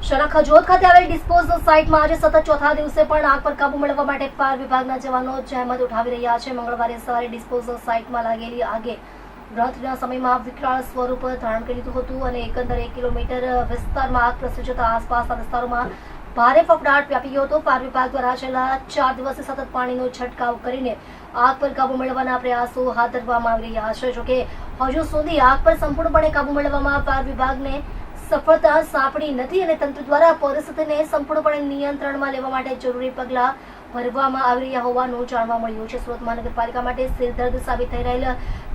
શહેરના ખજોદ ખાતે આવેલી ડિસ્પોઝલ સાઇટમાં આજે સતત ચોથા દિવસે પણ આગ પર કાબુ મેળવવા માટે ફાયર વિભાગના જવાનો જહેમત ઉઠાવી રહ્યા છે। મંગળવારે સવારે ડિસ્પોઝલ સાઇટમાં લાગેલી આગે રાત્રિના સમયમાં વિકરાળ સ્વરૂપ ધારણ કરી લીધું હતું અને એકંદરે 1 કિલોમીટર વિસ્તારમાં આગ પ્રસરી જતા આસપાસના વિસ્તારોમાં ભારે ફફડાટ વ્યાપી ગયો હતો। ફાયર વિભાગ દ્વારા છેલ્લા 4 દિવસથી સતત પાણીનો છંટકાવ કરીને આગ પર કાબુ મેળવવાના પ્રયાસો હાથ ધરવામાં આવી રહ્યા છે। જોકે હજુ સુધી આગ પર સંપૂર્ણપણે કાબુ મેળવવામાં ફાયર વિભાગને સફળતા સાંપડી નથી અને તંત્ર દ્વારા પરિસ્થિતિને સંપૂર્ણપણે નિયંત્રણમાં લેવા માટે જરૂરી પગલાં ભરવામાં આવી રહ્યા હોવાનું જાણવા મળ્યું છે। સુરત મહાનગરપાલિકા માટે સિરદર્દ સાબિત થઈ રહેલ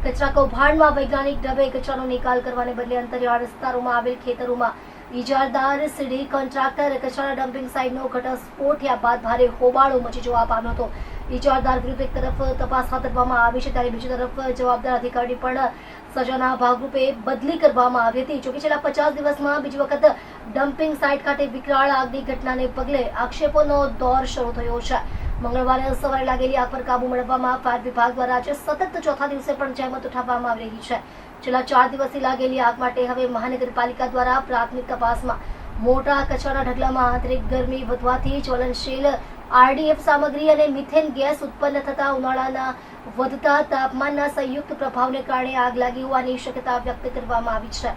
કચરા કૌભાંડમાં વૈજ્ઞાનિક ઢબે કચરાનો નિકાલ કરવાને બદલે અંતરિયાળ વિસ્તારોમાં આવેલ ખેતરોમાં ઇજારદાર સીડી કોન્ટ્રાક્ટર કચરાના ડમ્પિંગ સાઇટનો ઘટસ્ફોટ થયા બાદ ભારે હોબાળો મચી જવા પામ્યો હતો। ઇજારદાર વિરુદ્ધ એક તરફ તપાસ હાથ ધરવામાં આવી છે ત્યારે બીજી તરફ જવાબદાર અધિકારી પણ સજાના ભાગરૂપે બદલી કરવામાં આવી હતી। જોકે છેલ્લા 50 દિવસમાં બીજી વખત ડમ્પિંગ સાઇટ ખાતે વિકરાળ આગની ઘટનાને પગલે આક્ષેપોનો દોર શરૂ થયો છે। મંગળવારે સવારે લાગેલી આગ પર કાબુ મેળવવામાં ફાયર વિભાગ દ્વારા આજે સતત ચોથા દિવસે પણ જહેમત ઉઠાવવામાં આવી રહી છે। છેલ્લા 4 દિવસથી લાગેલી આગ માટે હવે મહાનગરપાલિકા દ્વારા પ્રાથમિક તપાસમાં મોટા કચરાના ઢગલામાં આંતરિક ગરમી વધવાથી જ્વલનશીલ આરડીએફ સામગ્રી અને મિથેન ગેસ ઉત્પન્ન થતા ઉનાળાના વધતા તાપમાનના સંયુક્ત પ્રભાવને કારણે આગ લાગી હોવાની શક્યતા વ્યક્ત કરવામાં આવી છે।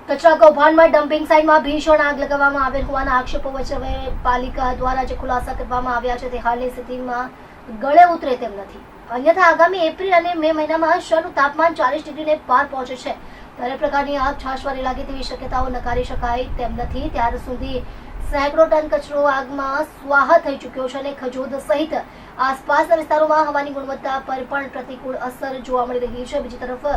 કચરા કૌભાંડમાં ડમ્પિંગ સાઇટમાં ભીષણ આગ લગાવવામાં આવેલ હોવાના આક્ષેપો વચ્ચે હવે પાલિકા દ્વારા જે ખુલાસા કરવામાં આવ્યા છે તે હાલની સ્થિતિમાં ગળે ઉતરે તેમ નથી। અન્યથા આગામી એપ્રિલ અને મે મહિનામાં શહેરનું તાપમાન 40 ડિગ્રીને પાર પહોંચે છે ત્યારે પ્રકારની આગ છાશવારે લાગે તેવી શક્યતાઓ નકારી શકાય તેમ નથી। ત્યાર સુધી સેંકડો ટન કચરો આગમાં સ્વાહા થઈ ચૂક્યો છે અને ખજોદ સહિત આસપાસના વિસ્તારોમાં હવાની ગુણવત્તા પર પણ પ્રતિકૂળ અસર જોવા મળી રહી છે। બીજી તરફ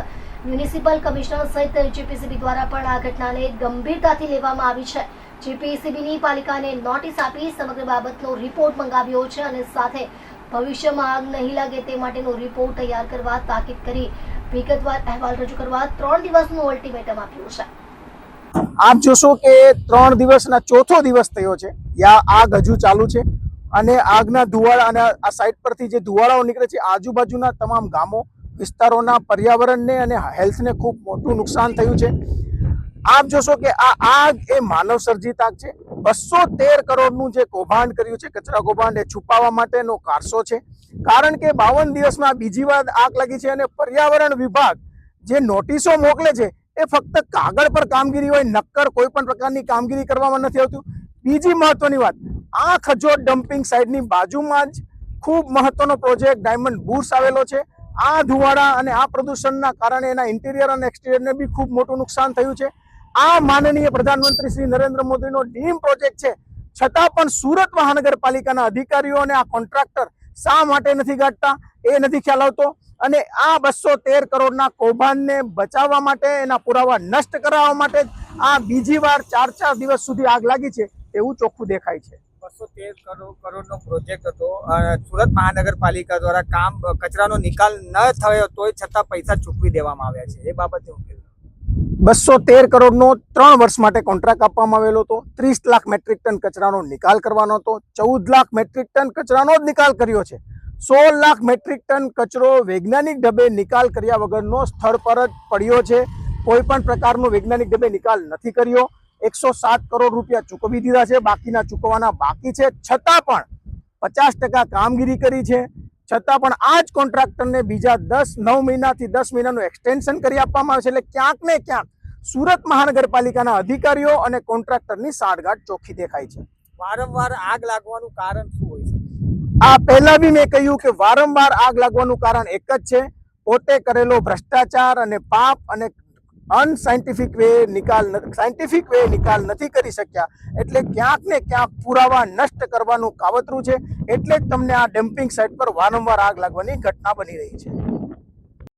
મ્યુનિસિપલ કમિશનર સહિત જીપીસીબી દ્વારા પણ આ ઘટનાને ગંભીરતાથી લેવામાં આવી છે। જીપીસીબીની પાલિકાને નોટિસ આપી સમગ્ર બાબતનો રિપોર્ટ મંગાવ્યો છે અને સાથે ભવિષ્યમાં આગ નહીં લાગે તે માટેનો રિપોર્ટ તૈયાર કરવા તાકીદ કરી વિગતવાર અહેવાલ રજૂ કરવા 3 દિવસનું અલ્ટિમેટમ આપ્યું છે। આપ જોશો કે 3 દિવસના ચોથો દિવસ થયો છે, યા આગ હજુ ચાલુ છે અને આગના ધુવાળા અને આ સાઇટ પરથી જે ધુવાળાઓ નીકળે છે આજુબાજુના તમામ ગામો વિસ્તારોના પર્યાવરણને અને હેલ્થને ખૂબ મોટું નુકસાન થયું છે। આપ જોશો કે આ આગ એ માનવ સર્જિત આગ છે। 213 કરોડનું જે કૌભાંડ કર્યું છે કચરા કૌભાંડ એ છુપાવવા માટેનો કારસો છે, કારણ કે 52 દિવસમાં બીજી વાર આગ લાગી છે અને પર્યાવરણ વિભાગ જે નોટિસો મોકલે છે એ ફક્ત કાગળ પર કામગીરી હોય, નક્કર કોઈ પણ પ્રકારની કામગીરી કરવામાં નથી આવતું। બીજી મહત્વની વાત, આ ખજોદ ડમ્પિંગ સાઇટની બાજુમાં જ ખૂબ મહત્વનો પ્રોજેક્ટ ડાયમંડ બુર્સ આવેલો છે। આ ધુવાળા અને આ પ્રદૂષણના કારણે એના ઇન્ટિરિયર અને એક્સટિરિયરને બી ખૂબ મોટું નુકસાન થયું છે। આ માનનીય પ્રધાનમંત્રી શ્રી નરેન્દ્ર મોદીનો ડ્રીમ પ્રોજેક્ટ છે, છતાં પણ સુરત મહાનગરપાલિકાના અધિકારીઓ અને આ કોન્ટ્રાક્ટર શા માટે નથી ગાંઠતા એ નથી ખ્યાલ આવતો અને આ 213 કરોડના કૌભાંડને બચાવવા માટે, એના પુરાવા નષ્ટ કરાવવા માટે આ બીજી વાર 4 દિવસ સુધી આગ લાગી છે એવું ચોખ્ખું દેખાય છે। 213 કરોડનો પ્રોજેક્ટ હતો, સુરત મહાનગરપાલિકા દ્વારા કચરાનો નિકાલ ન થયો તોય છતાં પૈસા ચૂકવી દેવામાં આવ્યા છે, એ બાબતે હું કહેવું 213 કરોડનો 3 વર્ષ માટે કોન્ટ્રાક્ટ આપવામાં આવેલો હતો। 30 લાખ મેટ્રિક ટન કચરાનો નિકાલ કરવાનો હતો, 14 લાખ મેટ્રિક ટન કચરાનો જ નિકાલ કર્યો છે। 16 લાખ મેટ્રિક ટન કચરો વૈજ્ઞાનિક ઢબે નિકાલ કર્યા વગરનો સ્થળ પર જ પડ્યો છે, કોઈ પણ પ્રકારનો વૈજ્ઞાનિક ઢબે નિકાલ નથી કર્યો। 107 કરોડ રૂપિયા ચૂકવી દીધા છે, બાકીના ચૂકવવાના બાકી છે, છતાં પણ 50% કામગીરી કરી છે, છતાં પણ આ જ કોન્ટ્રાક્ટરને બીજા 9 મહિનાથી 10 મહિનાનું એક્સટેન્શન કરી આપવામાં આવે છે। એટલે ક્યાંક ને ક્યાંક સુરત મહાનગરપાલિકાના અધિકારીઓ અને કોન્ટ્રાક્ટરની સાંઠગાંઠ ચોખ્ખી દેખાય છે। વારંવાર આગ લાગવાનું કારણ શું હોય છે? આ પહેલા બી મેં કહ્યું કે વારંવાર આગ લાગવાનું કારણ એક જ છે, પોતે કરેલો ભ્રષ્ટાચાર અને પાપ અને સાયન્ટિફિક વે નિકાલ નથી કરી શક્યા, એટલે ક્યાંક ને ક્યાંક પુરાવા નષ્ટ કરવાનું કાવતરું છે, એટલે જ તમને આ ડમ્પિંગ સાઇટ પર વારંવાર આગ લાગવાની ઘટના બની રહી છે।